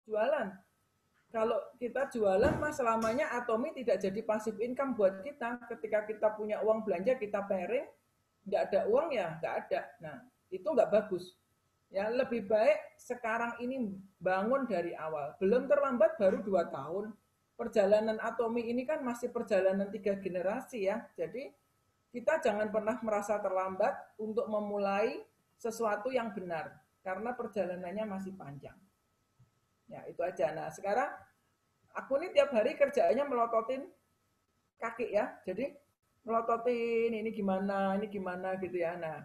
jualan. Kalau kita jualan mas selamanya Atomi tidak jadi passive income buat kita. Ketika kita punya uang belanja kita pairing, nggak ada uang ya nggak ada. Nah itu nggak bagus. Ya lebih baik sekarang ini bangun dari awal. Belum terlambat baru 2 tahun. Perjalanan Atomi ini kan masih perjalanan 3 generasi ya. Jadi kita jangan pernah merasa terlambat untuk memulai sesuatu yang benar karena perjalanannya masih panjang. Ya, itu aja. Nah, sekarang aku nih tiap hari kerjaannya melototin kaki ya. Jadi melototin ini gimana gitu ya. Nah,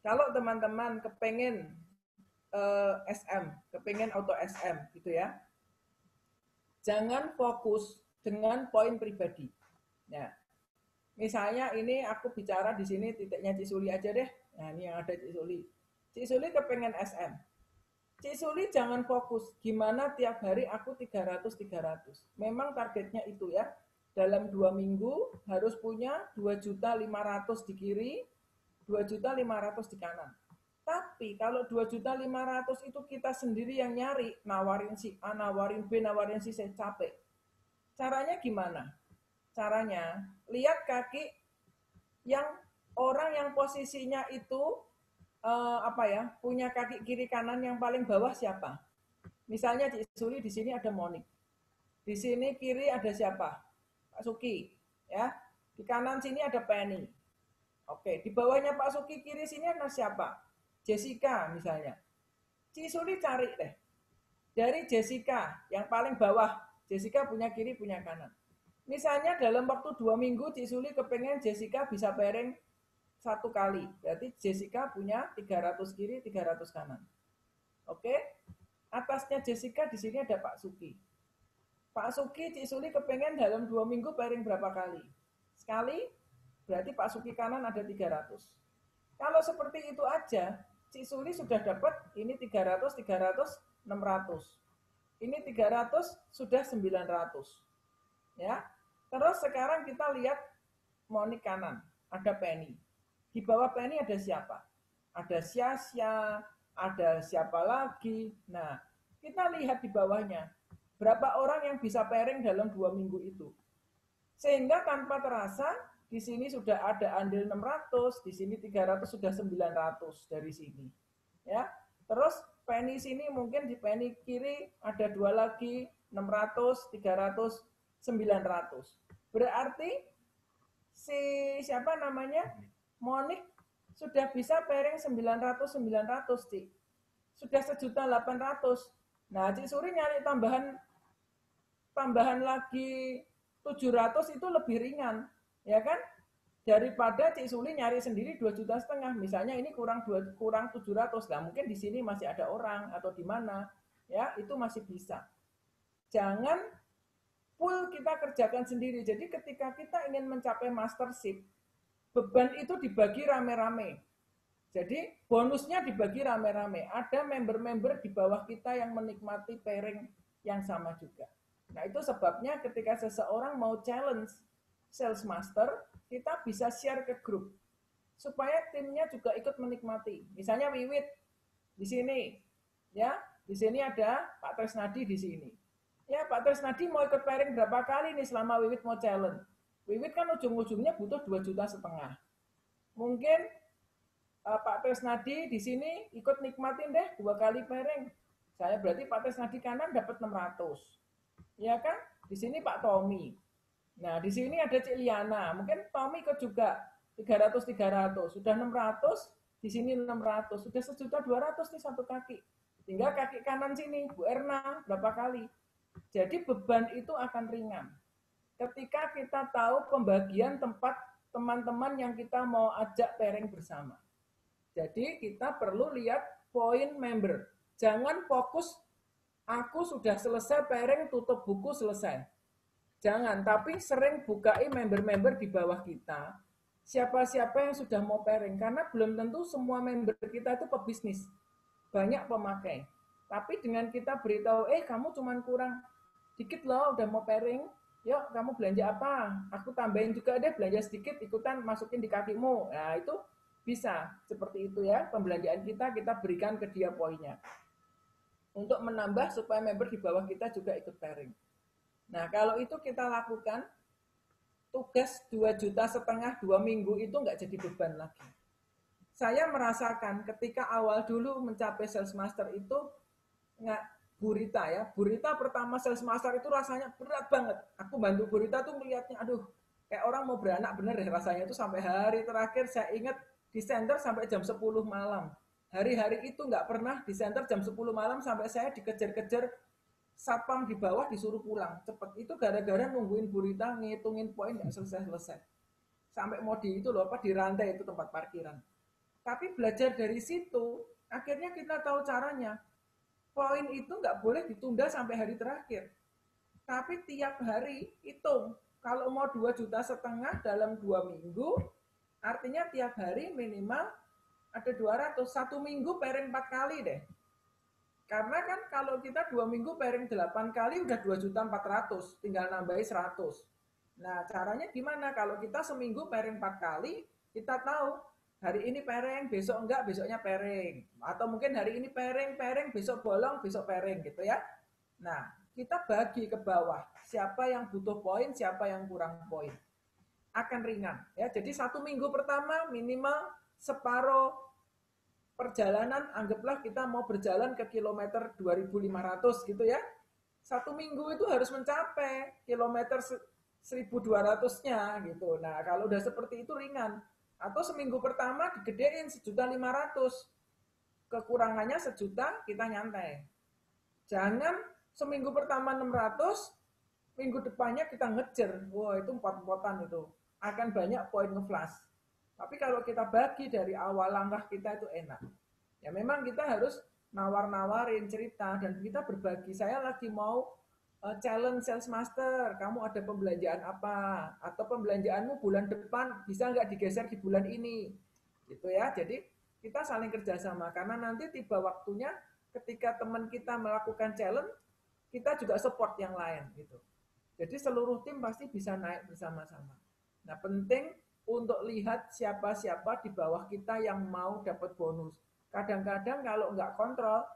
kalau teman-teman kepengen SM, kepengen auto SM gitu ya. Jangan fokus dengan poin pribadi. Ya, misalnya ini aku bicara di sini titiknya Cisuli aja deh. Nah, ini yang ada Cisuli. Cisuli kepengen SM. Cisuli jangan fokus, gimana tiap hari aku 300-300. Memang targetnya itu ya, dalam 2 minggu harus punya 2.500.000 di kiri, 2.500.000 di kanan. Tapi kalau 2.500.000 itu kita sendiri yang nyari, nawarin si A, nawarin B, nawarin si C, capek. Caranya gimana? Caranya, lihat kaki yang orang yang posisinya itu punya kaki kiri kanan yang paling bawah siapa? Misalnya di Suli di sini ada Monik. Di sini kiri ada siapa? Pak Suki, ya. Di kanan sini ada Penny. Oke, di bawahnya Pak Suki kiri sini ada siapa? Jessica misalnya. Cisuli cari deh. Dari Jessica yang paling bawah. Jessica punya kiri, punya kanan. Misalnya dalam waktu 2 minggu Cisuli kepengen Jessica bisa pairing 1 kali. Berarti Jessica punya 300 kiri, 300 kanan. Oke? Atasnya Jessica di sini ada Pak Suki. Pak Suki, Cik Suli kepengen dalam 2 minggu pairing berapa kali? Sekali, berarti Pak Suki kanan ada 300. Kalau seperti itu aja, Cik Suli sudah dapat ini 300, 300, 600. Ini 300 sudah 900. Ya. Terus sekarang kita lihat Monik kanan, ada Penny. Di bawah Penny ada siapa? Ada Syasya, ada siapa lagi. Nah, kita lihat di bawahnya. Berapa orang yang bisa pairing dalam 2 minggu itu. Sehingga tanpa terasa, di sini sudah ada andil 600, di sini 300 sudah 900 dari sini. Ya. Terus Penny sini mungkin di Penny kiri ada 2 lagi, 600, 300, 900. Berarti si siapa namanya? Monik sudah bisa pairing 900 Cik. Sudah 1.800.000. Nah, Cik Suri nyari tambahan lagi 700 itu lebih ringan, ya kan? Daripada Cik Suli nyari sendiri 2,5 juta, misalnya ini kurang 700, lah mungkin di sini masih ada orang atau di mana, ya itu masih bisa. Jangan full kita kerjakan sendiri. Jadi ketika kita ingin mencapai mastership, beban itu dibagi rame-rame. Jadi bonusnya dibagi rame-rame. Ada member-member di bawah kita yang menikmati pairing yang sama juga. Nah itu sebabnya ketika seseorang mau challenge sales master, kita bisa share ke grup supaya timnya juga ikut menikmati. Misalnya Wiwit di sini, ya di sini ada Pak Tresnadi di sini. Ya Pak Tresnadi mau ikut pairing berapa kali nih selama Wiwit mau challenge? Wiwit kan ujung-ujungnya butuh 2,5 juta. Mungkin Pak Tresnadi di sini ikut nikmatin deh 2 kali pairing. Saya berarti Pak Tresnadi kanan dapat 600. Ya kan? Di sini Pak Tommy. Nah, di sini ada Cik Liana. Mungkin Tommy ikut juga 300-300. Sudah 600, di sini 600. Sudah 1.200.000 nih satu kaki. Tinggal kaki kanan sini, Bu Erna berapa kali. Jadi beban itu akan ringan. Ketika kita tahu pembagian tempat teman-teman yang kita mau ajak pairing bersama. Jadi kita perlu lihat poin member. Jangan fokus aku sudah selesai pairing, tutup buku, selesai. Jangan, tapi sering bukai member-member di bawah kita. Siapa-siapa yang sudah mau pairing. Karena belum tentu semua member kita itu pebisnis. Banyak pemakai. Tapi dengan kita beritahu, kamu cuma kurang dikit loh, udah mau pairing. Yuk, kamu belanja apa? Aku tambahin juga deh, belanja sedikit, ikutan masukin di kakimu. Nah, itu bisa. Seperti itu ya, pembelanjaan kita berikan ke dia poinnya. untuk menambah supaya member di bawah kita juga ikut pairing. Nah, kalau itu kita lakukan, tugas 2,5 juta 2 minggu itu nggak jadi beban lagi. Saya merasakan ketika awal dulu mencapai sales master itu nggak Burita ya. Burita pertama sales master itu rasanya berat banget. Aku bantu Burita tuh melihatnya, aduh, kayak orang mau beranak bener deh rasanya itu sampai hari terakhir saya ingat di center sampai jam 10 malam. Hari-hari itu nggak pernah di center jam 10 malam sampai saya dikejar-kejar satpam di bawah disuruh pulang cepet. Itu gara-gara nungguin Burita ngitungin poin nggak selesai-selesai. Sampai mau di itu loh apa di rantai itu tempat parkiran. Tapi belajar dari situ, akhirnya kita tahu caranya. Poin itu nggak boleh ditunda sampai hari terakhir. Tapi tiap hari hitung. Kalau mau 2,5 juta dalam 2 minggu, artinya tiap hari minimal ada 200. 1 minggu pairing 4 kali deh. Karena kan kalau kita 2 minggu pairing 8 kali udah 2,4 juta, tinggal nambahin 100. Nah, caranya gimana? Kalau kita seminggu pairing 4 kali, kita tahu hari ini pairing, besok enggak, besoknya pairing. Atau mungkin hari ini pairing, besok bolong, besok pairing gitu ya. Nah, kita bagi ke bawah. Siapa yang butuh poin, siapa yang kurang poin. Akan ringan. Ya, jadi 1 minggu pertama minimal separuh perjalanan, anggaplah kita mau berjalan ke kilometer 2.500 gitu ya. 1 minggu itu harus mencapai kilometer 1.200-nya gitu. Nah, kalau udah seperti itu ringan. Atau seminggu pertama digedein 1.500.000. Kekurangannya 1.000.000, kita nyantai. Jangan seminggu pertama 600, minggu depannya kita ngejar. Wah, itu empot-empotan itu. Akan banyak poin nge-flash. Tapi kalau kita bagi dari awal langkah kita itu enak. Ya memang kita harus nawar-nawarin cerita dan kita berbagi. Saya lagi mau challenge sales master, kamu ada pembelanjaan apa? Atau pembelanjaanmu bulan depan bisa nggak digeser di bulan ini? Gitu ya. Jadi kita saling kerjasama karena nanti tiba waktunya ketika teman kita melakukan challenge, kita juga support yang lain gitu. Jadi seluruh tim pasti bisa naik bersama-sama. Nah, penting untuk lihat siapa-siapa di bawah kita yang mau dapat bonus. Kadang-kadang kalau nggak kontrol,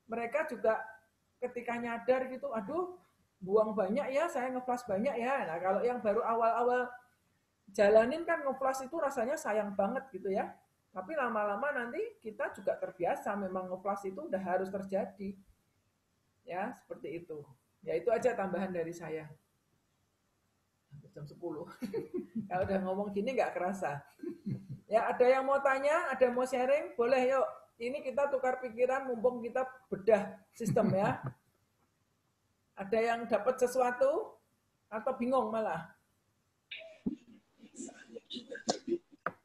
mereka juga ketika nyadar gitu, aduh, buang banyak ya, saya nge-flash banyak ya. Nah, kalau yang baru awal-awal jalanin kan nge-flash itu rasanya sayang banget gitu ya. Tapi lama-lama nanti kita juga terbiasa, memang nge-flash itu udah harus terjadi. Ya, seperti itu. Ya itu aja tambahan dari saya. Jam 10. Kalau udah ngomong gini nggak kerasa. Ya, ada yang mau tanya, ada yang mau sharing? Boleh yuk. Ini kita tukar pikiran mumpung kita bedah sistem ya. Ada yang dapat sesuatu atau bingung malah?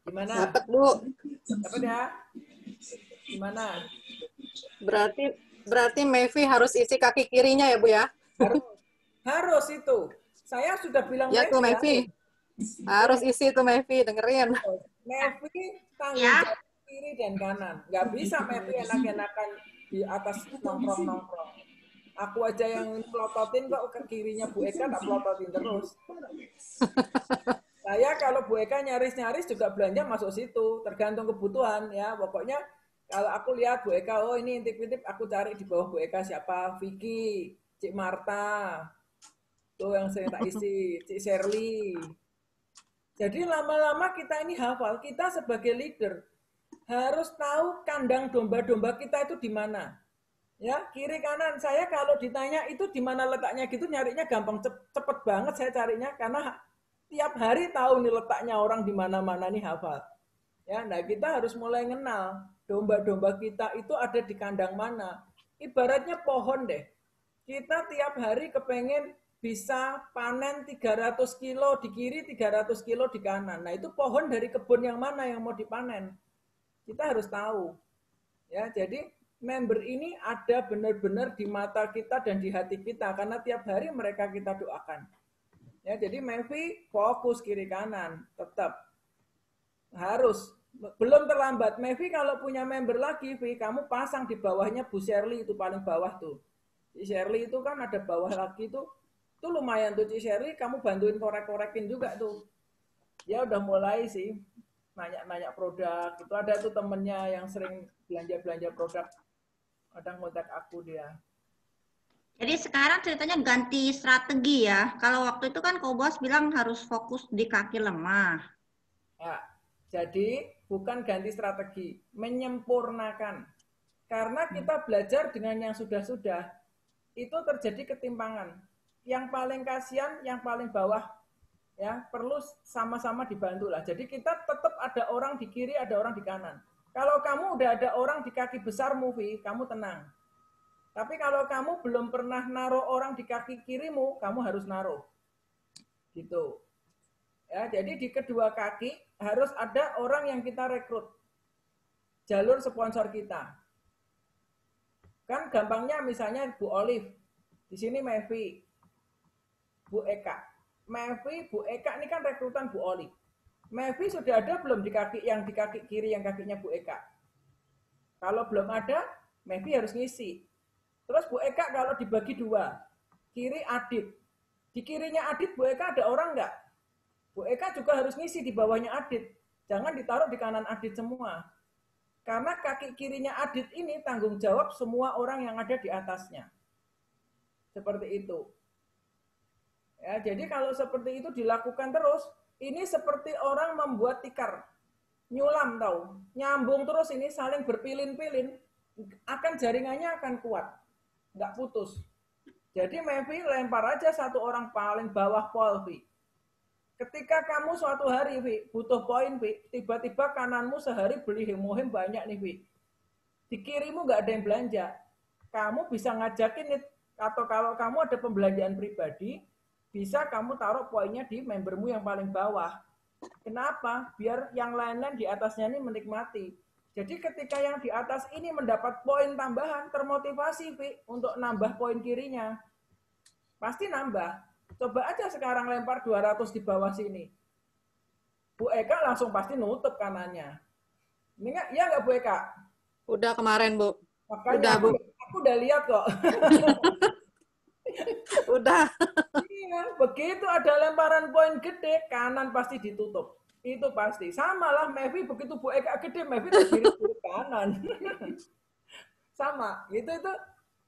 Gimana? Dapat, Bu. Dapat ya? Gimana? Berarti Mevi harus isi kaki kirinya ya, Bu ya? Harus itu. Saya sudah bilang Ya tuh Mevi. Harus isi tuh Mevi, dengerin. Mevi tanggung jawab kiri dan kanan. Nggak bisa Mevi enak-enakan di atas nongkrong-nongkrong. Aku aja yang pelototin kok ke kirinya Bu Eka tak pelototin terus. Saya kalau Bu Eka nyaris-nyaris juga belanja masuk situ, tergantung kebutuhan ya. Pokoknya kalau aku lihat Bu Eka, oh ini intip-intip aku cari di bawah Bu Eka siapa? Vicky, Cik Marta, tuh yang sering tak isi, Cik Shirley. Jadi lama-lama kita ini hafal, kita sebagai leader harus tahu kandang domba-domba kita itu di mana. Ya, kiri kanan. Saya kalau ditanya itu di mana letaknya gitu nyarinya gampang cepet banget saya carinya karena tiap hari tahu nih letaknya orang di mana-mana nih hafal. Ya, nah kita harus mulai kenal domba-domba kita itu ada di kandang mana. Ibaratnya pohon deh. Kita tiap hari kepengen bisa panen 300 kilo di kiri, 300 kilo di kanan. Nah, itu pohon dari kebun yang mana yang mau dipanen. Kita harus tahu. Ya, jadi member ini ada benar-benar di mata kita dan di hati kita karena tiap hari mereka kita doakan. Ya, jadi Mevi fokus kiri kanan tetap harus belum terlambat. Mevi kalau punya member lagi, Vi, kamu pasang di bawahnya Bu Shirley itu paling bawah tuh. Ci Shirley itu kan ada bawah lagi tuh lumayan tuh Ci Shirley, kamu bantuin korek-korekin juga tuh. Ya udah mulai sih nanya-nanya produk. Itu ada tuh temennya yang sering belanja-belanja produk. Kadang kontak aku dia. Jadi sekarang ceritanya ganti strategi ya. Kalau waktu itu kan Kobos bilang harus fokus di kaki lemah. Ya, jadi bukan ganti strategi, menyempurnakan. Karena kita belajar dengan yang sudah-sudah, itu terjadi ketimpangan. Yang paling kasihan, yang paling bawah, ya perlu sama-sama dibantu lah. Jadi kita tetap ada orang di kiri, ada orang di kanan. Kalau kamu udah ada orang di kaki besar movie, kamu tenang. Tapi kalau kamu belum pernah naruh orang di kaki kirimu, kamu harus naruh. Gitu. Ya, jadi di kedua kaki harus ada orang yang kita rekrut. Jalur sponsor kita. Kan gampangnya misalnya Bu Olive, di sini Mevi, Bu Eka. Mevi, Bu Eka ini kan rekrutan Bu Olive. Mevi sudah ada belum di kaki yang di kaki kiri yang kakinya Bu Eka? Kalau belum ada, Mevi harus ngisi. Terus Bu Eka kalau dibagi dua, kiri Adit. Di kirinya Adit, Bu Eka ada orang nggak? Bu Eka juga harus ngisi di bawahnya Adit. Jangan ditaruh di kanan Adit semua. Karena kaki kirinya Adit ini tanggung jawab semua orang yang ada di atasnya. Seperti itu. Ya, jadi kalau seperti itu dilakukan terus, ini seperti orang membuat tikar. Nyulam tahu, nyambung terus ini saling berpilin-pilin, akan jaringannya akan kuat. Nggak putus. Jadi Mevi lempar aja satu orang paling bawah pol, Vi. Ketika kamu suatu hari, Vi, butuh poin, Vi, tiba-tiba kananmu sehari beli hemohem banyak nih, Vi. Di kirimu nggak ada yang belanja. Kamu bisa ngajakin nih, atau kalau kamu ada pembelanjaan pribadi, bisa kamu taruh poinnya di membermu yang paling bawah. Kenapa? Biar yang lain-lain di atasnya ini menikmati. Jadi ketika yang di atas ini mendapat poin tambahan, termotivasi Vi, untuk nambah poin kirinya. Pasti nambah. Coba aja sekarang lempar 200 di bawah sini. Bu Eka langsung pasti nutup kanannya. Ini enggak, ya nggak Bu Eka? Udah kemarin, Bu. Makanya Udah, Bu. aku udah lihat kok. Udah. Iya, begitu ada lemparan poin gede, kanan pasti ditutup. Itu pasti. Sama lah Mevi, begitu Bu Eka gede, Mevi tergiring ke kanan. Sama.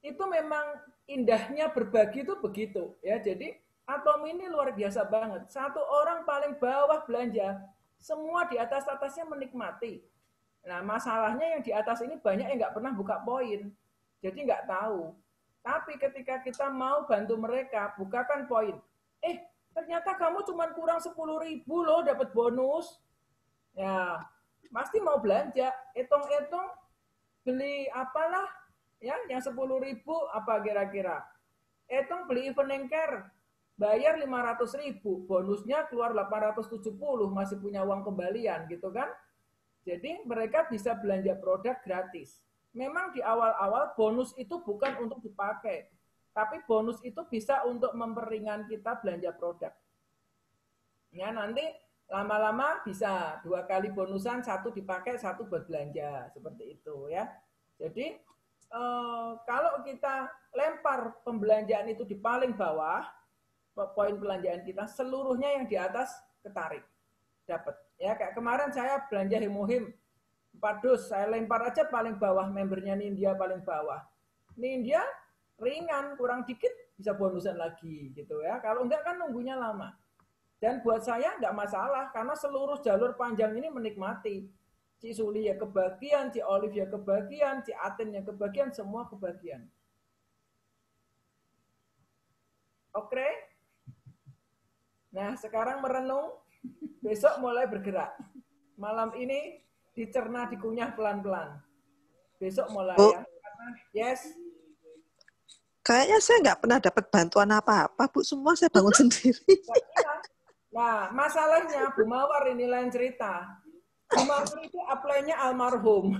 Itu memang indahnya berbagi itu begitu ya. Jadi Atom ini luar biasa banget. Satu orang paling bawah belanja, semua di atas-atasnya menikmati. Nah, masalahnya yang di atas ini banyak yang nggak pernah buka poin. Jadi nggak tahu. Tapi ketika kita mau bantu mereka, bukakan poin. Ternyata kamu cuma kurang 10.000 loh dapat bonus. Ya, pasti mau belanja. Hitung-hitung beli apalah ya yang 10.000 apa kira-kira. Hitung beli evening care, bayar 500.000, bonusnya keluar 870, masih punya uang kembalian gitu kan. Jadi mereka bisa belanja produk gratis. Memang di awal-awal bonus itu bukan untuk dipakai, tapi bonus itu bisa untuk memperingan kita belanja produk. Ya, nanti lama-lama bisa 2 kali bonusan, 1 dipakai, 1 buat belanja. Seperti itu ya. Jadi kalau kita lempar pembelanjaan itu di paling bawah, poin belanjaan kita, seluruhnya yang di atas ketarik. Dapat. Ya, kayak kemarin saya belanja Hemohim 4 dus, saya lempar aja paling bawah, membernya Nindya paling bawah. Nindya ringan, kurang dikit bisa bonusan lagi gitu ya. Kalau enggak kan nunggunya lama. Dan buat saya enggak masalah karena seluruh jalur panjang ini menikmati. Ci Suli ya kebagian, Ci Olive ya kebagian, Ci Atin ya kebagian, semua kebagian. Oke? Nah, sekarang merenung, besok mulai bergerak. Malam ini dicerna, dikunyah pelan-pelan. Besok mulai Bu, ya. Yes. Kayaknya saya nggak pernah dapat bantuan apa-apa, Bu. Semua saya bangun sendiri. Nah, masalahnya Bu Mawar ini lain cerita. Bu Mawar itu apply-nya almarhum.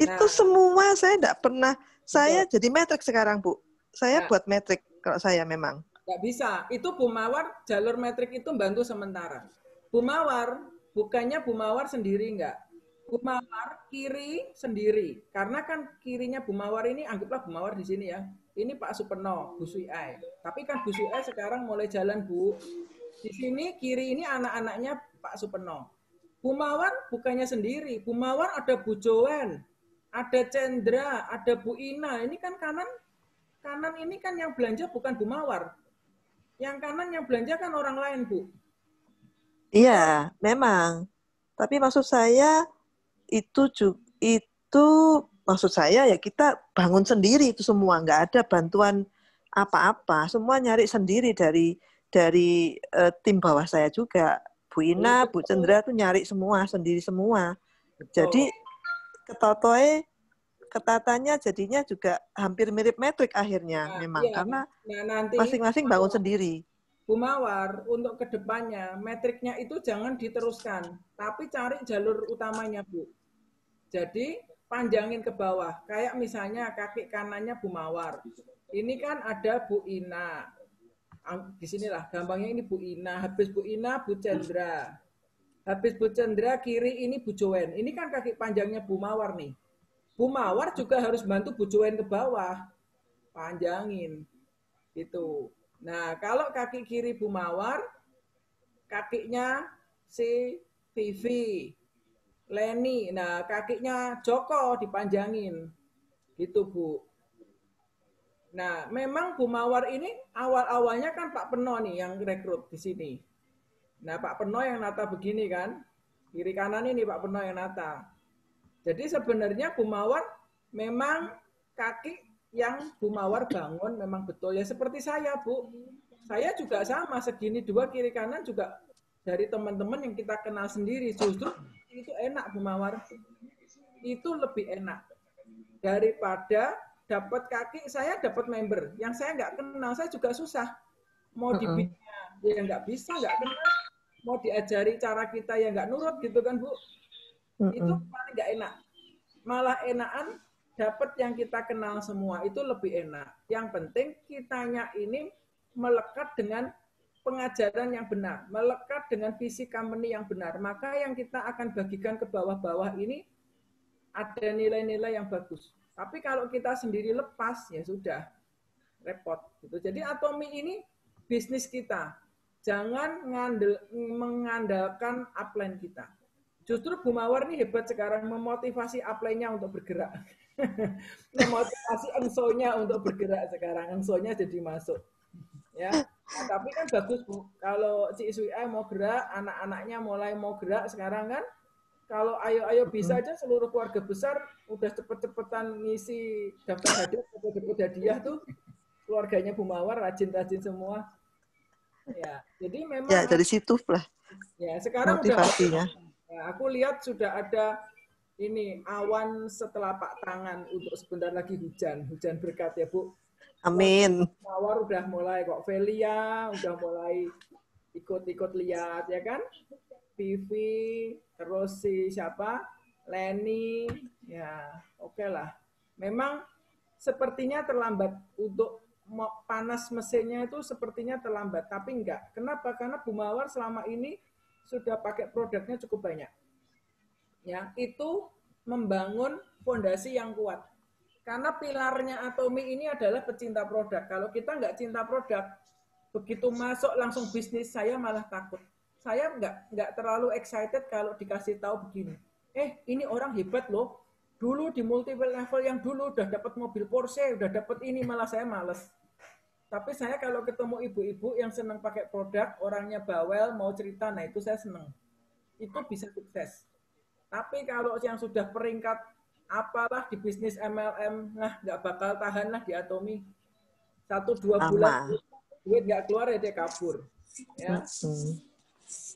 Itu semua saya nggak pernah. Saya jadi metrik sekarang, Bu. Saya buat metrik kalau saya memang. Nggak bisa. Itu Bu Mawar, jalur metrik itu bantu sementara. Bu Mawar, bukannya Bu Mawar sendiri enggak. Bu Mawar kiri sendiri. Karena kan kirinya Bu Mawar ini, anggaplah Bu Mawar di sini ya. Ini Pak Supeno, Bu Sui-ai. Tapi kan Bu Sui-ai sekarang mulai jalan, Bu. Di sini kiri ini anak-anaknya Pak Supeno. Bu Mawar bukannya sendiri. Bu Mawar ada Bu Joan, ada Cendra, ada Bu Ina. Ini kan kanan ini kan yang belanja bukan Bu Mawar. Yang kanan yang belanja kan orang lain, Bu. Iya, memang. Tapi maksud saya itu maksud saya ya kita bangun sendiri itu semua, nggak ada bantuan apa-apa, semua nyari sendiri dari tim bawah saya juga. Bu Ina, Bu Cendra tuh nyari semua sendiri semua. Jadi ketatannya jadinya juga hampir mirip metrik akhirnya memang iya. karena nanti masing-masing bangun sendiri. Bu Mawar, untuk kedepannya metriknya itu jangan diteruskan, tapi cari jalur utamanya, Bu. Jadi panjangin ke bawah, kayak misalnya kaki kanannya Bu Mawar. Ini kan ada Bu Ina. Di sinilah gampangnya ini Bu Ina, habis Bu Ina Bu Cendra. Habis Bu Cendra kiri ini Bu Joen. Ini kan kaki panjangnya Bu Mawar nih. Bu Mawar juga harus bantu Bu Joen ke bawah. Panjangin. Gitu. Nah, kalau kaki kiri Bu Mawar, kakinya si Vivi, Leni. Nah, kakinya Joko dipanjangin. Gitu, Bu. Nah, memang Bu Mawar ini awal-awalnya kan Pak Peno nih yang rekrut di sini. Nah, Pak Peno yang nata begini kan. Kiri kanan ini Pak Peno yang nata. Jadi sebenarnya Bu Mawar memang kaki yang Bu Mawar bangun memang betul. Ya seperti saya, Bu. Saya juga sama, segini dua kiri kanan juga dari teman-teman yang kita kenal sendiri. Justru itu enak Bu Mawar. Itu lebih enak. Daripada dapat kaki, saya dapat member. Yang saya nggak kenal, saya juga susah. Mau dibina, ya nggak bisa, nggak kenal. Mau diajari cara kita, ya nggak nurut gitu kan, Bu. Itu paling nggak enak. Malah enakan dapat yang kita kenal semua, itu lebih enak. Yang penting kitanya ini melekat dengan pengajaran yang benar, melekat dengan visi company yang benar. Maka yang kita akan bagikan ke bawah-bawah ini ada nilai-nilai yang bagus. Tapi kalau kita sendiri lepas, ya sudah, repot. Gitu. Jadi Atomi ini bisnis kita. Jangan mengandalkan upline kita. Justru Bu Mawar ini hebat sekarang, memotivasi upline-nya untuk bergerak. Memotivasi engsonya untuk bergerak sekarang. Engsonya jadi masuk. Ya. Nah, tapi kan bagus, Bu. Kalau si Iswi mau gerak, anak-anaknya mulai mau gerak sekarang kan. Kalau ayo bisa aja seluruh keluarga besar udah cepet-cepetan ngisi daftar hadiah atau dapat hadiah tuh, keluarganya Bu Mawar rajin-rajin semua. Ya, jadi memang ya dari situ lah. Ya, sekarang motivasinya. Ya, aku lihat sudah ada ini awan setelapak tangan untuk sebentar lagi hujan berkat ya, Bu. Amin. Mawar udah mulai kok, Velia udah mulai ikut-ikut lihat ya kan. Vivi, terus si siapa? Leni, ya oke lah. Memang sepertinya terlambat untuk panas mesinnya itu sepertinya terlambat, tapi enggak. Kenapa? Karena Bu Mawar selama ini sudah pakai produknya cukup banyak. Ya, itu membangun fondasi yang kuat. Karena pilarnya Atomi ini adalah pecinta produk. Kalau kita nggak cinta produk, begitu masuk langsung bisnis, saya malah takut. Saya nggak terlalu excited kalau dikasih tahu begini. Ini orang hebat loh. Dulu di multiple level yang dulu udah dapat mobil Porsche, udah dapat ini, malah saya males. Tapi saya kalau ketemu ibu-ibu yang senang pakai produk, orangnya bawel, mau cerita, nah itu saya senang. Itu bisa sukses. Tapi kalau yang sudah peringkat apalah di bisnis MLM, nah nggak bakal tahan lah di Atomi. 1-2 bulan duit nggak keluar ya dia kabur. Ya.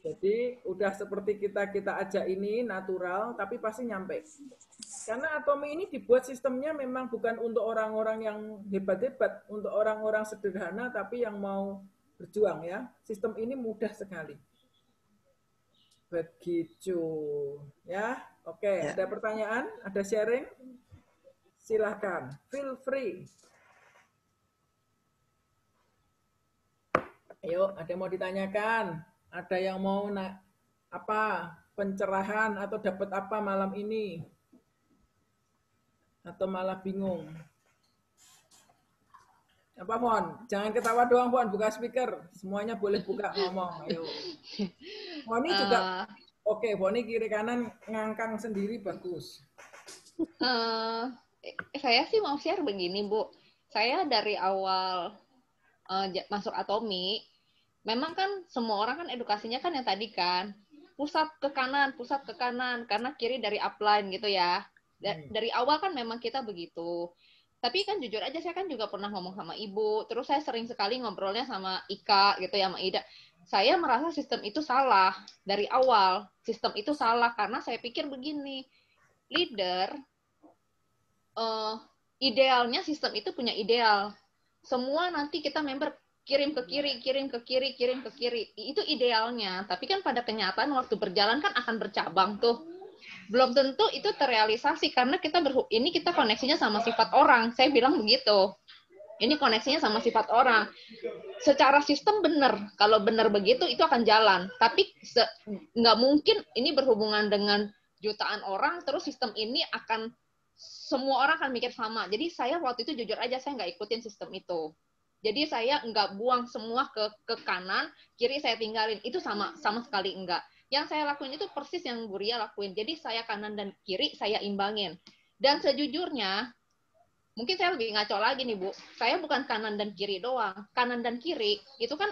Jadi udah seperti kita ajak ini natural, tapi pasti nyampe. Karena Atomi ini dibuat sistemnya memang bukan untuk orang-orang yang hebat-hebat, untuk orang-orang sederhana tapi yang mau berjuang ya. Sistem ini mudah sekali. Begitu ya. Oke, ya. Ada pertanyaan? Ada sharing? Silahkan, feel free. Ayo, ada yang mau ditanyakan? Ada yang mau pencerahan atau dapat apa malam ini? Atau malah bingung? Apa, Fon? Jangan ketawa doang, Fon. Buka speaker. Semuanya boleh buka ngomong. Ayo. Foni juga. Oke, Foni kiri kanan ngangkang sendiri bagus. Eh, saya sih mau share begini, Bu. Saya dari awal masuk Atomi, memang kan semua orang kan edukasinya kan yang tadi kan, pusat ke kanan, karena kiri dari upline gitu ya. Dari awal kan memang kita begitu. Tapi kan jujur aja saya kan juga pernah ngomong sama ibu, terus saya sering sekali ngobrolnya sama Ika gitu ya, sama Ida. Saya merasa sistem itu salah dari awal. Sistem itu salah karena saya pikir begini, leader idealnya sistem itu punya ideal. Semua nanti kita member kirim ke kiri, kirim ke kiri, kirim ke kiri. Itu idealnya. Tapi kan pada kenyataan waktu berjalan kan akan bercabang tuh. Belum tentu itu terrealisasi karena ini kita koneksinya sama sifat orang. Saya bilang begitu. Ini koneksinya sama sifat orang. Secara sistem benar. Kalau benar begitu itu akan jalan. Tapi nggak mungkin ini berhubungan dengan jutaan orang terus sistem ini akan semua orang akan mikir sama. Jadi saya waktu itu jujur aja saya nggak ikutin sistem itu. Jadi saya nggak buang semua ke kanan, kiri saya tinggalin. Itu sama sekali enggak. Yang saya lakuin itu persis yang Bu Ria lakuin. Jadi saya kanan dan kiri saya imbangin. Dan sejujurnya, mungkin saya lebih ngaco lagi nih Bu. Saya bukan kanan dan kiri doang. Kanan dan kiri itu kan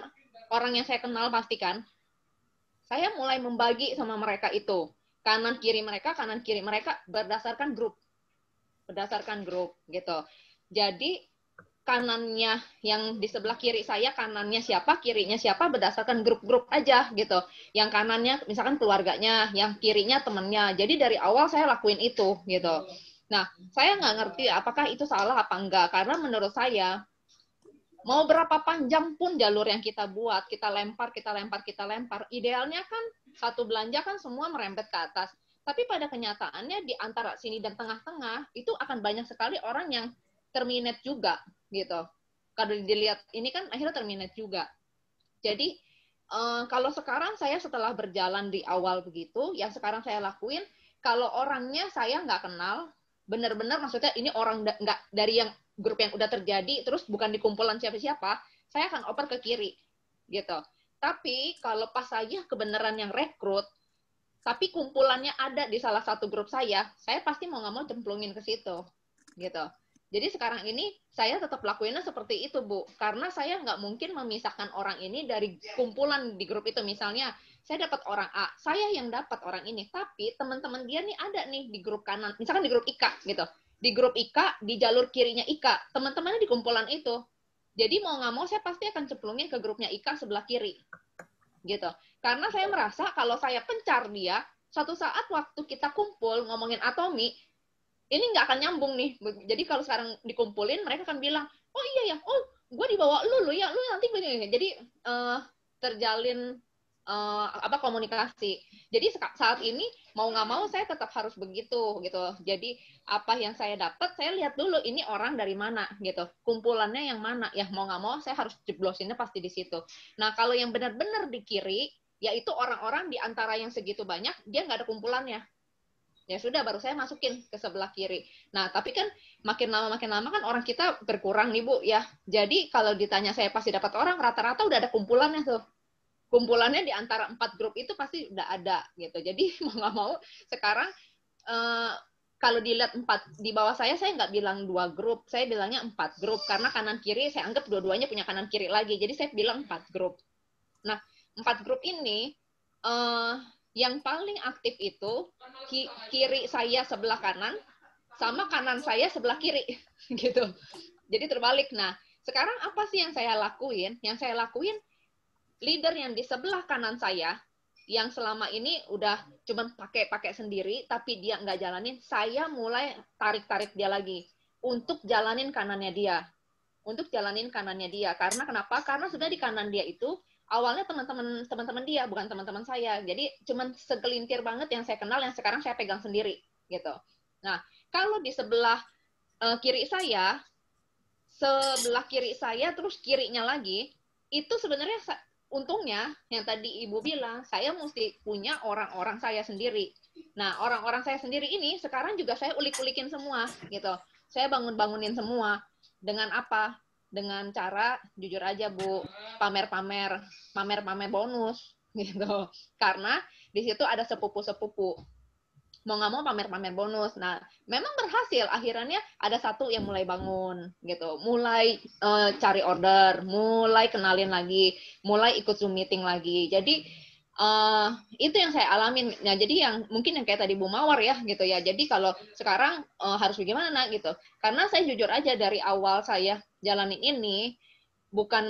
orang yang saya kenal pasti kan. Saya mulai membagi sama mereka itu. Kanan kiri mereka berdasarkan grup gitu. Jadi kanannya yang di sebelah kiri saya, kanannya siapa, kirinya siapa berdasarkan grup-grup aja gitu. Yang kanannya misalkan keluarganya, yang kirinya temannya. Jadi dari awal saya lakuin itu gitu. Nah, saya nggak ngerti apakah itu salah apa enggak. Karena menurut saya, mau berapa panjang pun jalur yang kita buat, kita lempar, idealnya kan satu belanja kan semua merembet ke atas. Tapi pada kenyataannya di antara sini dan tengah-tengah itu akan banyak sekali orang yang terminate juga gitu. Kalau dilihat ini kan akhirnya terminate juga. Jadi kalau sekarang saya setelah berjalan di awal begitu, yang sekarang saya lakuin, kalau orangnya saya nggak kenal, benar-benar maksudnya ini orang nggak dari yang grup yang udah terjadi, terus bukan di kumpulan siapa-siapa, saya akan oper ke kiri gitu. Tapi kalau pas saya kebenaran yang rekrut, tapi kumpulannya ada di salah satu grup saya pasti mau nggak mau cemplungin ke situ, gitu. Jadi sekarang ini saya tetap lakuinnya seperti itu, Bu. Karena saya nggak mungkin memisahkan orang ini dari kumpulan di grup itu. Misalnya, saya dapat orang A, saya yang dapat orang ini. Tapi teman-teman dia nih ada nih di grup kanan. Misalkan di grup Ika, gitu. Di grup Ika, di jalur kirinya Ika. Teman-temannya di kumpulan itu. Jadi mau nggak mau saya pasti akan cemplungin ke grupnya Ika sebelah kiri. Gitu. Karena saya merasa kalau saya pencar dia, suatu saat waktu kita kumpul ngomongin Atomi, ini nggak akan nyambung nih. Jadi kalau sekarang dikumpulin, mereka akan bilang, oh iya ya, oh gue dibawa lu ya, lu nanti begini. Jadi terjalin komunikasi. Jadi saat ini mau nggak mau saya tetap harus begitu gitu. Jadi apa yang saya dapat, saya lihat dulu ini orang dari mana gitu. Kumpulannya yang mana? Ya mau nggak mau saya harus jeblosinnya pasti di situ. Nah kalau yang benar-benar di kiri, yaitu orang-orang di antara yang segitu banyak, dia nggak ada kumpulannya. Ya sudah, baru saya masukin ke sebelah kiri. Nah, tapi kan makin lama kan orang kita berkurang nih, Bu, ya. Jadi kalau ditanya saya pasti dapat orang, rata-rata udah ada kumpulannya tuh. Kumpulannya di antara 4 grup itu pasti udah ada, gitu. Jadi mau nggak mau, sekarang kalau dilihat 4, di bawah saya nggak bilang 2 grup, saya bilangnya 4 grup. Karena kanan-kiri, saya anggap dua-duanya punya kanan-kiri lagi. Jadi saya bilang 4 grup. Nah, 4 grup ini, yang paling aktif itu kiri saya sebelah kanan sama kanan saya sebelah kiri gitu. Jadi terbalik. Nah, sekarang apa sih yang saya lakuin? Yang saya lakuin, leader yang di sebelah kanan saya yang selama ini udah cuman pakai sendiri tapi dia nggak jalanin, saya mulai tarik dia lagi untuk jalanin kanannya dia. Karena kenapa? Karena sudah di kanan dia itu awalnya teman-teman dia, bukan teman-teman saya. Jadi cuman segelintir banget yang saya kenal, yang sekarang saya pegang sendiri gitu. Nah, kalau di sebelah kiri saya terus kirinya lagi, itu sebenarnya untungnya yang tadi Ibu bilang, saya mesti punya orang-orang saya sendiri. Nah, orang-orang saya sendiri ini sekarang juga saya ulik-ulikin semua gitu. Saya bangunin semua. Dengan apa? Dengan cara jujur aja, Bu, pamer-pamer bonus gitu. Karena di situ ada sepupu-sepupu. mau nggak mau pamer-pamer bonus. Nah, memang berhasil. Akhirnya ada satu yang mulai bangun gitu, mulai cari order, mulai kenalin lagi, mulai ikut Zoom meeting lagi. Jadi itu yang saya alamin. Nah, jadi yang mungkin yang kayak tadi Bu Mawar ya gitu ya. Jadi kalau sekarang harus bagaimana gitu. Karena saya jujur aja dari awal saya jalanin ini bukan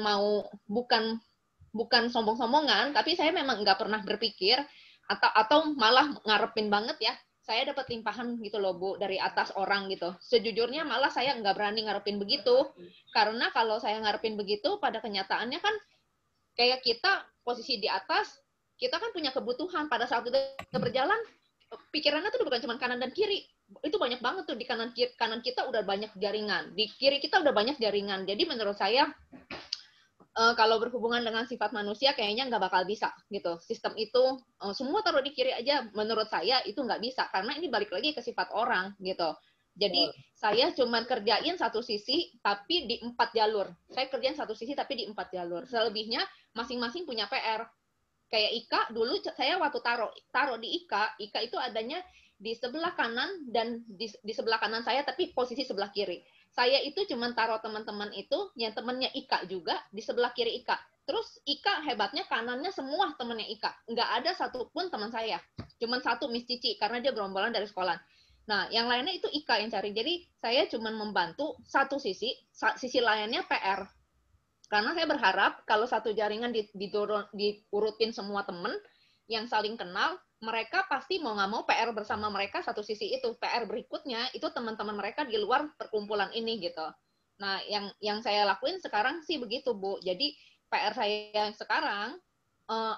sombong-sombongan, tapi saya memang nggak pernah berpikir atau malah ngarepin banget ya saya dapat limpahan gitu loh Bu dari atas orang gitu. Sejujurnya malah saya nggak berani ngarepin begitu, karena kalau saya ngarepin begitu pada kenyataannya kan kayak kita posisi di atas, kita kan punya kebutuhan pada saat kita berjalan, pikirannya tuh bukan cuma kanan dan kiri, itu banyak banget tuh di kanan kita udah banyak jaringan, di kiri kita udah banyak jaringan. Jadi menurut saya kalau berhubungan dengan sifat manusia kayaknya nggak bakal bisa gitu. Sistem itu semua taruh di kiri aja, menurut saya itu nggak bisa karena ini balik lagi ke sifat orang gitu. Jadi saya cuma kerjain satu sisi tapi di 4 jalur. Saya kerjain satu sisi tapi di 4 jalur. Selebihnya masing-masing punya PR. Kayak Ika dulu saya waktu taruh di Ika itu adanya di sebelah kanan dan di sebelah kanan saya tapi posisi sebelah kiri. Saya itu cuma taruh teman-teman itu, yang temannya Ika juga, di sebelah kiri Ika. Terus Ika hebatnya kanannya semua temannya Ika. Nggak ada satupun teman saya. Cuma satu Miss Cici, karena dia gerombolan dari sekolah. Nah, yang lainnya itu Ika yang cari. Jadi, saya cuma membantu satu sisi lainnya PR. Karena saya berharap kalau satu jaringan diurutin semua teman yang saling kenal, mereka pasti mau nggak mau PR bersama mereka satu sisi itu. PR berikutnya itu teman-teman mereka di luar perkumpulan ini gitu. Nah, yang saya lakuin sekarang sih begitu, Bu. Jadi PR saya sekarang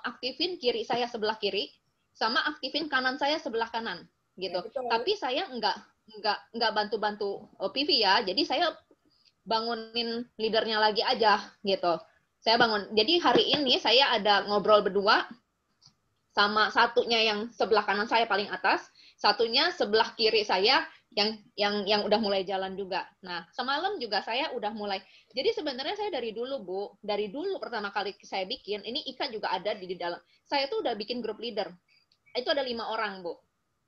aktifin kiri saya sebelah kiri sama aktifin kanan saya sebelah kanan gitu. Tapi saya nggak bantu-bantu PV ya. Jadi saya bangunin leadernya lagi aja gitu. Saya bangun. Jadi hari ini saya ada ngobrol berdua sama satunya yang sebelah kanan saya paling atas, satunya sebelah kiri saya yang udah mulai jalan juga. Nah, semalam juga saya udah mulai. Jadi sebenarnya saya dari dulu, Bu, dari dulu pertama kali saya bikin, ini Ika juga ada di dalam. Saya tuh udah bikin grup leader. Itu ada 5 orang, Bu.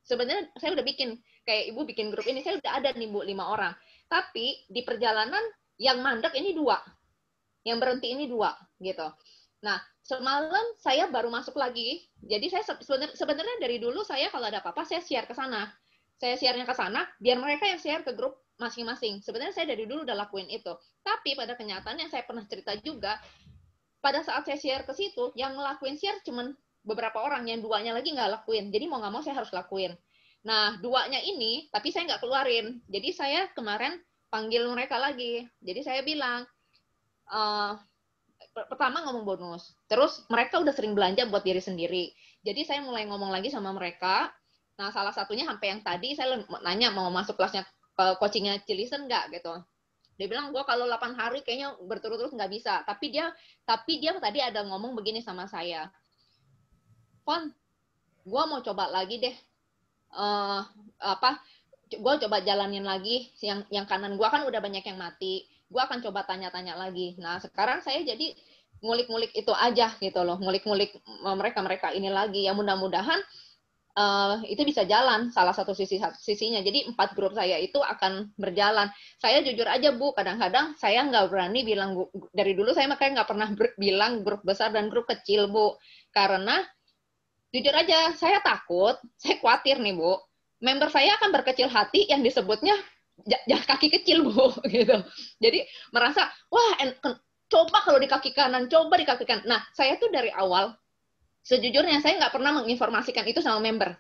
Sebenarnya saya udah bikin, kayak Ibu bikin grup ini, saya udah ada nih, Bu, 5 orang. Tapi di perjalanan yang mandek ini 2. Yang berhenti ini 2, gitu. Nah, semalam saya baru masuk lagi. Jadi saya sebenarnya dari dulu saya kalau ada apa-apa saya share ke sana. Saya share-nya ke sana biar mereka yang share ke grup masing-masing. Sebenarnya saya dari dulu udah lakuin itu. Tapi pada kenyataannya saya pernah cerita juga, pada saat saya share ke situ, yang ngelakuin share cuman beberapa orang, yang 2-nya lagi nggak lakuin. Jadi mau nggak mau saya harus lakuin. Nah, 2-nya ini, tapi saya nggak keluarin. Jadi saya kemarin panggil mereka lagi. Jadi saya bilang, pertama ngomong bonus, terus mereka udah sering belanja buat diri sendiri. Jadi saya mulai ngomong lagi sama mereka. Nah, salah satunya sampai yang tadi saya nanya mau masuk kelasnya coachingnya Cilisen nggak gitu. Dia bilang gue kalau 8 hari kayaknya berturut-turut nggak bisa. Tapi dia tadi ada ngomong begini sama saya, Pon, gue mau coba lagi deh. Gue coba jalanin lagi. Yang kanan gue kan udah banyak yang mati. Gue akan coba tanya-tanya lagi. Nah, sekarang saya jadi ngulik-ngulik itu aja gitu loh, ngulik-ngulik mereka ini lagi. Ya mudah-mudahan itu bisa jalan salah satu sisinya. Jadi 4 grup saya itu akan berjalan. Saya jujur aja, Bu, kadang-kadang saya nggak berani bilang, dari dulu saya makanya nggak pernah bilang grup besar dan grup kecil, Bu. Karena jujur aja, saya takut, saya khawatir nih, Bu. Member saya akan berkecil hati yang disebutnya kaki kecil, Bu, gitu. Jadi merasa, wah, coba kalau di kaki kanan, coba di kaki kanan. Nah, saya tuh dari awal, sejujurnya saya nggak pernah menginformasikan itu sama member,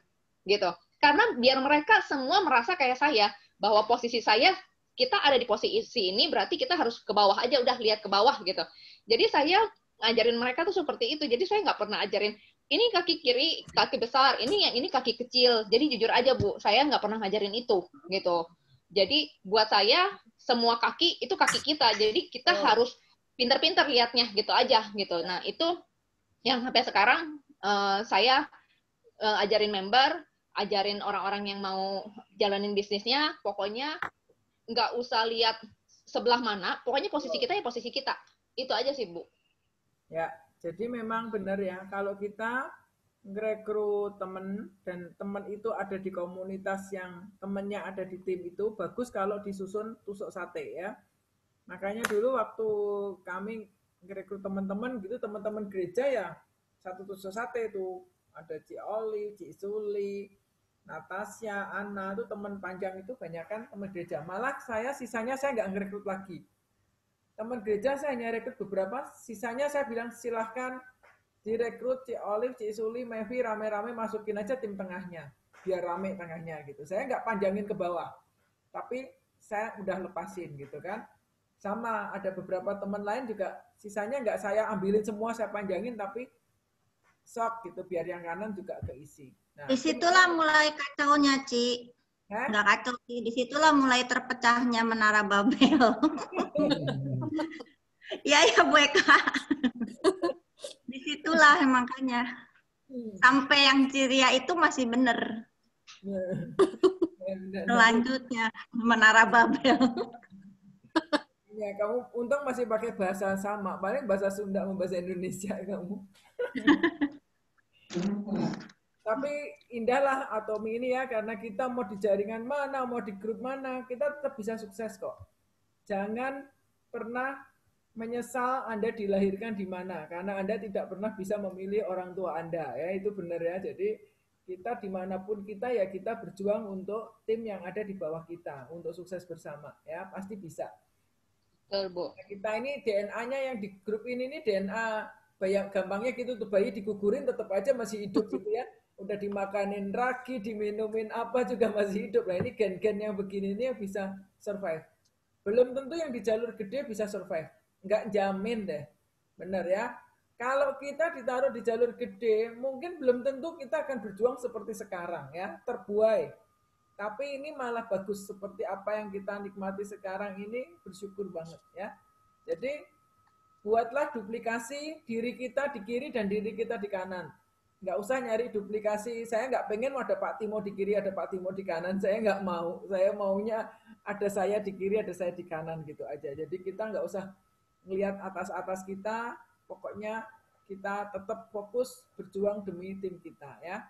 gitu. Karena biar mereka semua merasa kayak saya, bahwa posisi saya, kita ada di posisi ini, berarti kita harus ke bawah aja, udah lihat ke bawah, gitu. Jadi saya ngajarin mereka tuh seperti itu. Jadi saya nggak pernah ajarin, ini kaki kiri, kaki besar, ini kaki kecil. Jadi jujur aja, Bu, saya nggak pernah ngajarin itu, gitu. Jadi buat saya semua kaki itu kaki kita. Jadi kita harus pintar-pintar lihatnya gitu aja gitu. Nah, itu yang sampai sekarang saya ajarin member, ajarin orang-orang yang mau jalanin bisnisnya, pokoknya nggak usah lihat sebelah mana, pokoknya posisi kita ya posisi kita. Itu aja sih, Bu. Ya, jadi memang benar ya, kalau kita ngerekrut temen dan temen itu ada di komunitas yang temennya ada di tim itu bagus kalau disusun tusuk sate ya. Makanya dulu waktu kami ngerekrut teman-teman gitu, teman-teman gereja ya satu tusuk sate itu ada Ci Oli, Ci Suli, Natasha, Anna itu teman panjang itu banyak kan teman gereja. Malah sisanya saya nggak ngerekrut lagi. Teman gereja saya hanya rekrut beberapa, sisanya saya bilang silahkan direkrut Ci Olive, Ci Suli, Mevi rame-rame masukin aja tim tengahnya biar rame tengahnya gitu. Saya nggak panjangin ke bawah, tapi saya udah lepasin gitu kan. Sama ada beberapa teman lain juga sisanya nggak saya ambilin semua saya panjangin tapi sok gitu biar yang kanan juga keisi. Nah, disitulah mulai kacaunya, Ci. Hah? Nggak kacau sih, disitulah mulai terpecahnya Menara Babel. Iya ya Bu Eka. Disitulah makanya. Sampai yang Ciria itu masih benar. Selanjutnya Menara Babel. Ya, kamu untung masih pakai bahasa sama. Paling bahasa Sunda sama bahasa Indonesia kamu. Tapi indahlah Atomi ini ya, karena kita mau di jaringan mana, mau di grup mana, kita tetap bisa sukses kok. Jangan pernah menyesal Anda dilahirkan di mana, karena Anda tidak pernah bisa memilih orang tua Anda. Ya, itu benar ya. Jadi kita dimanapun kita ya kita berjuang untuk tim yang ada di bawah kita, untuk sukses bersama. Ya, pasti bisa. Betul, Bu. Kita ini DNA-nya yang di grup ini DNA gampangnya gitu tuh, bayi digugurin tetap aja masih hidup gitu ya. Udah dimakanin ragi, diminumin apa juga masih hidup. Nah ini gen-gen yang begini ini yang bisa survive. Belum tentu yang di jalur gede bisa survive. Nggak jamin deh. Bener ya. Kalau kita ditaruh di jalur gede, mungkin belum tentu kita akan berjuang seperti sekarang ya. Terbuai. Tapi ini malah bagus seperti apa yang kita nikmati sekarang ini, bersyukur banget ya. Jadi buatlah duplikasi diri kita di kiri dan diri kita di kanan. Nggak usah nyari duplikasi. Saya nggak pengen ada Pak Timo di kiri, ada Pak Timo di kanan. Saya nggak mau. Saya maunya ada saya di kiri, ada saya di kanan gitu aja. Jadi kita nggak usah ngelihat atas-atas kita. Pokoknya kita tetap fokus berjuang demi tim kita ya.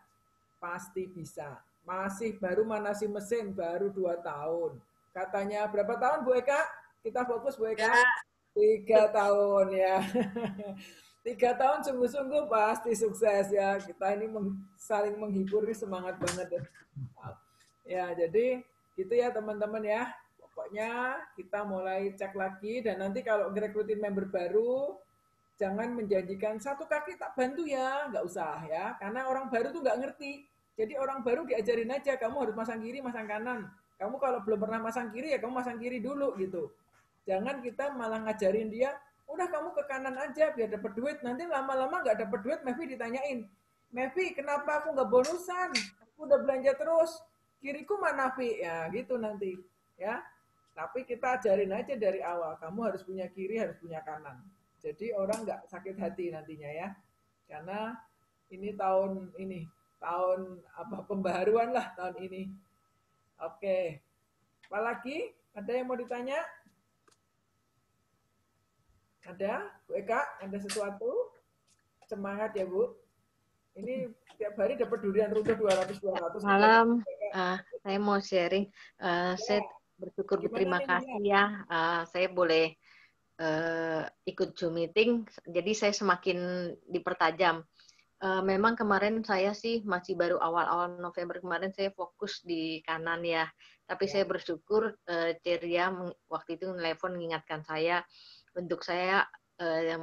Pasti bisa. Masih baru manasi mesin, baru 2 tahun. Katanya berapa tahun Bu Eka? Kita fokus Bu Eka? 3 tahun ya. 3 tahun sungguh-sungguh pasti sukses ya. Kita ini saling menghibur, ini semangat banget. Ya, jadi gitu ya teman-teman ya. Pokoknya kita mulai cek lagi dan nanti kalau ngerekrutin member baru, jangan menjanjikan satu kaki tak bantu ya, nggak usah ya. Karena orang baru tuh nggak ngerti. Jadi orang baru diajarin aja, kamu harus masang kiri, masang kanan. Kamu kalau belum pernah masang kiri ya kamu masang kiri dulu gitu. Jangan kita malah ngajarin dia, udah kamu ke kanan aja biar dapat duit. Nanti lama-lama nggak dapat duit, Mevi ditanyain, Mevi kenapa aku nggak bonusan? Aku udah belanja terus. Kiriku mana Vi? Ya gitu nanti. Ya. Tapi kita ajarin aja dari awal, kamu harus punya kiri, harus punya kanan. Jadi orang nggak sakit hati nantinya ya. Karena ini tahun apa pembaharuan lah tahun ini. Oke. Apalagi? Ada yang mau ditanya? Ada? Bu Eka, ada sesuatu? Semangat ya, Bu. Ini tiap hari dapat durian runtuh 200-200. Malam, saya mau sharing. Saya bersyukur berterima kasih ya. Saya boleh ikut Zoom meeting, jadi saya semakin dipertajam. Memang kemarin saya sih masih baru awal-awal November kemarin saya fokus di kanan ya. Tapi saya bersyukur Ceria waktu itu nelpon mengingatkan saya untuk saya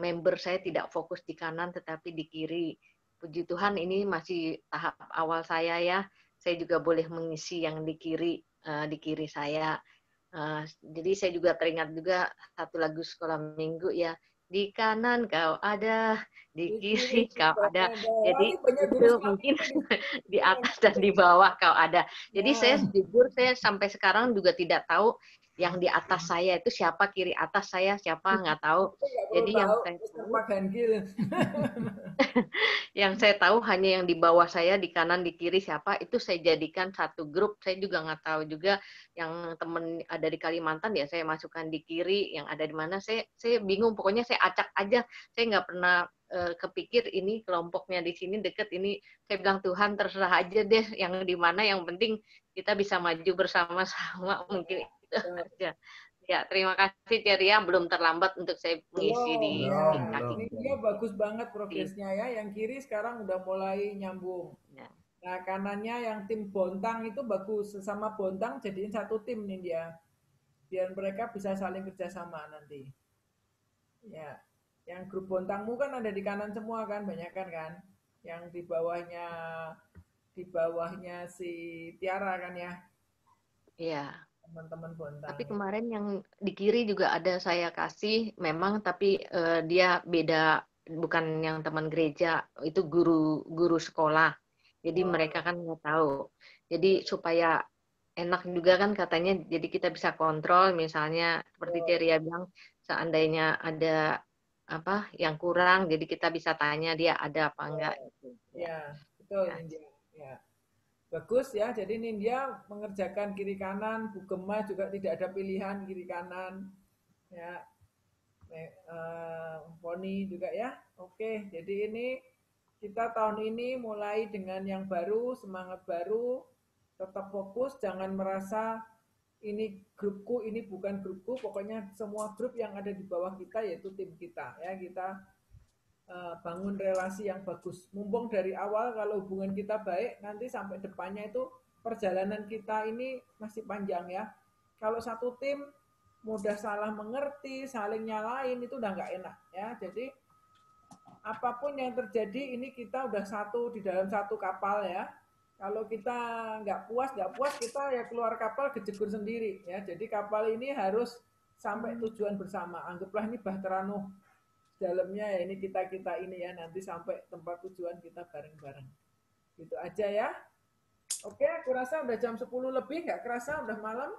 member saya tidak fokus di kanan tetapi di kiri. Puji Tuhan ini masih tahap awal saya ya. Saya juga boleh mengisi yang di kiri saya. Jadi saya juga teringat juga satu lagu sekolah minggu ya. Di kanan kau ada, di kiri kau ada. Jadi itu mungkin di atas dan di bawah kau ada. Jadi saya jujur saya sampai sekarang juga tidak tahu yang di atas saya itu siapa, kiri atas saya siapa, nggak tahu. Jadi yang saya tahu hanya yang di bawah saya, di kanan, di kiri siapa, itu saya jadikan satu grup. Saya juga nggak tahu juga yang temen ada di Kalimantan ya saya masukkan di kiri, yang ada di mana saya bingung. Pokoknya saya acak aja. Saya nggak pernah kepikir ini kelompoknya di sini deket ini. Saya bilang Tuhan terserah aja deh yang di mana, yang penting kita bisa maju bersama-sama, mungkin itu aja. Ya, terima kasih Ceria, belum terlambat untuk saya mengisi di Ini dia bagus banget progresnya ya. Yang kiri sekarang udah mulai nyambung. Ya. Nah, kanannya yang tim Bontang itu bagus. Sesama Bontang jadiin satu tim nih dia. Biar mereka bisa saling kerjasama nanti. Ya, yang grup Bontangmu kan ada di kanan semua kan, banyak kan? Yang di bawahnya si Tiara kan ya, Iya. teman-teman Bontang. Tapi kemarin yang di kiri juga ada saya kasih, memang tapi dia beda, bukan yang teman gereja, itu guru sekolah. Jadi mereka kan nggak tahu. Jadi supaya enak juga kan katanya, jadi kita bisa kontrol, misalnya seperti Ceria bilang, seandainya ada apa yang kurang, jadi kita bisa tanya dia ada apa enggak. Ya, betul Ya. Nindya. Ya. Bagus ya, jadi Nindya mengerjakan kiri kanan, Bu Gema juga tidak ada pilihan kiri kanan. Ya, Poni juga ya. Oke, jadi ini kita tahun ini mulai dengan yang baru, semangat baru, tetap fokus, jangan merasa ini grupku, ini bukan grupku, pokoknya semua grup yang ada di bawah kita yaitu tim kita ya, kita bangun relasi yang bagus. Mumpung dari awal kalau hubungan kita baik, nanti sampai depannya itu perjalanan kita ini masih panjang ya. Kalau satu tim mudah salah mengerti, saling nyalain, itu udah nggak enak ya. Jadi apapun yang terjadi ini kita udah satu di dalam satu kapal ya. Kalau kita nggak puas kita ya keluar kapal kejegur sendiri ya. Jadi kapal ini harus sampai tujuan bersama. Anggaplah ini Bahtera Nuh, dalamnya ya ini kita ini ya, nanti sampai tempat tujuan kita bareng-bareng. Gitu aja ya. Oke, aku rasa udah jam 10 lebih, nggak kerasa udah malam.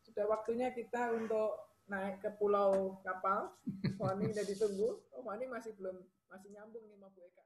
Sudah waktunya kita untuk naik ke pulau kapal. Fani udah ditunggu. Oh, Fani masih nyambung nih sama Bu Eka.